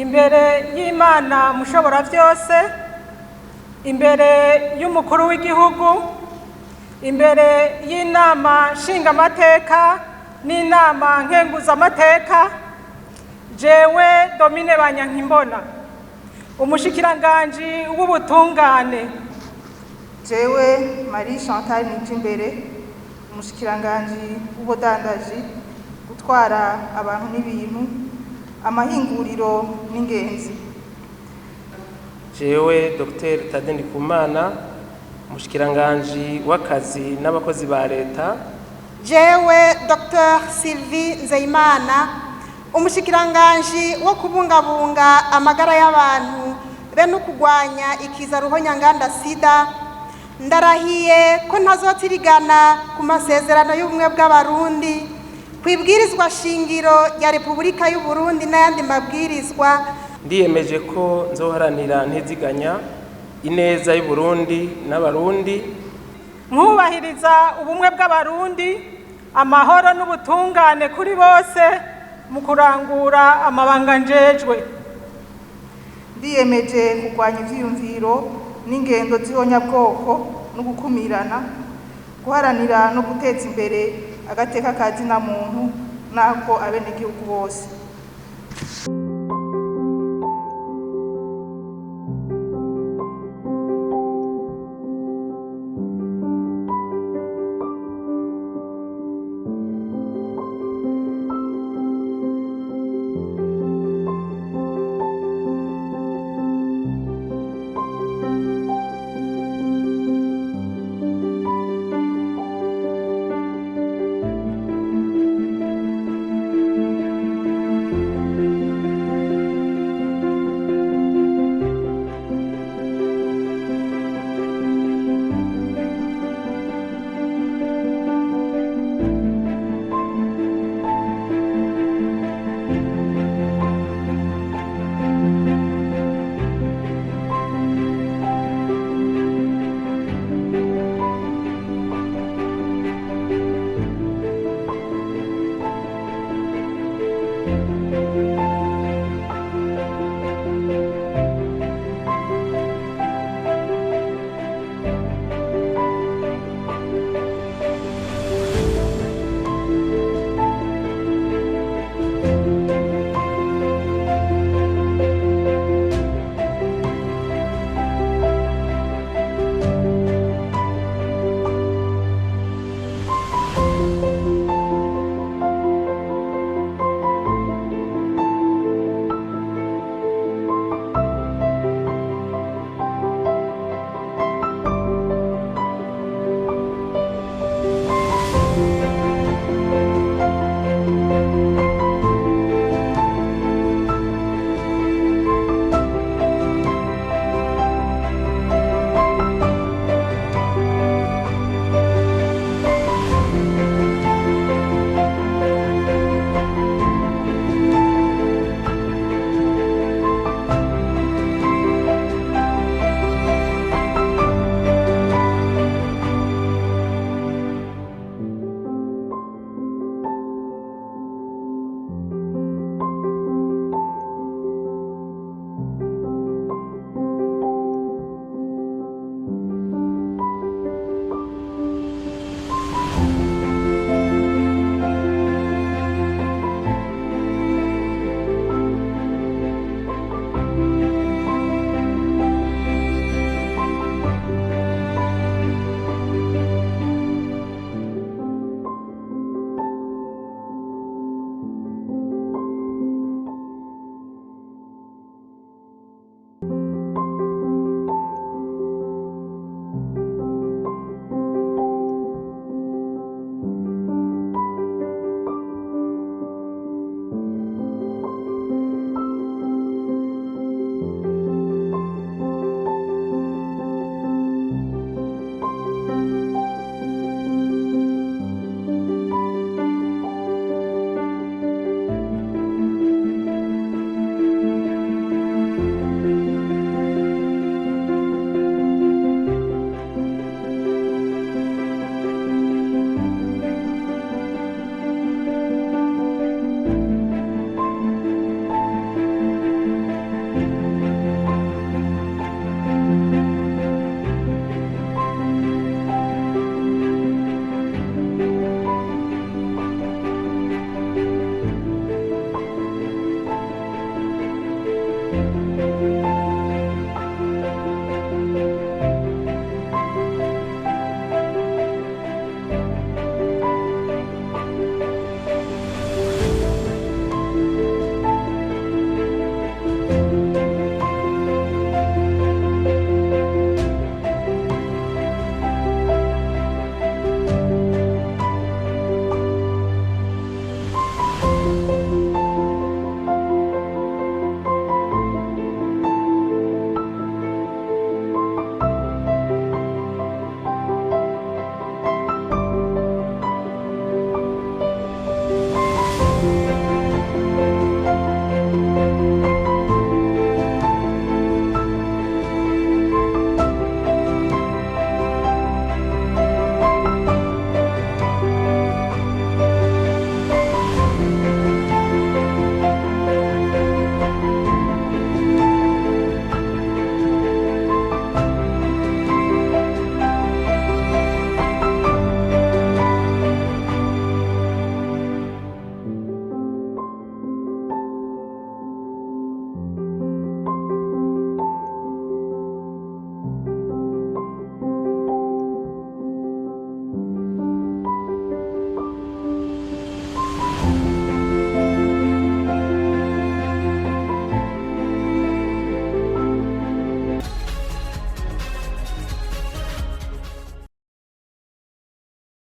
imbere y'Imana mushobora byose, imbere y'umukuru w'igihugu, imbere y'inama nshingamateka n'inama nkenguzamateka, jewe Domine Banyankimbona, umushikiranganji w'ubutungane. Jewe Marie Chantal Nijimbere, umushikiranganji w'ubudandaji, gutwara abantu n'ibintu, amahinguriro n'ingenzi. Jewe Dr. Tade Ndikumana, umushikiranganji w'akazi n'abakozi ba leta. Jewe Dr. Sylvie Nzeyimana, umushikiranganji wo kubungabunga amagara y'abantu be no kugwanya ikiza ruhonyanganda sida. Ndarahiye ko ntazotirigana ku masezerano y'ubumwe bw'abarundi, kwibwirizwa shingiro ya Repubulika y'u Burundi n'ayandi mabwirizwa. Ndiyemeje ko nzoharanira ntiziganya ineza y'u Burundi n'abarundi, nkubahiriza ubumwe bw'abarundi, amahoro n'ubutungane kuri bose mu kurangura amabanga njejwe. Ndiyemeje kurwanya ivyiyumviro n'ingendo z'ihonyabwoko no gukumirana, guharanira no guteza imbere agateka ka zina muntu n'ako abenegihugu bose.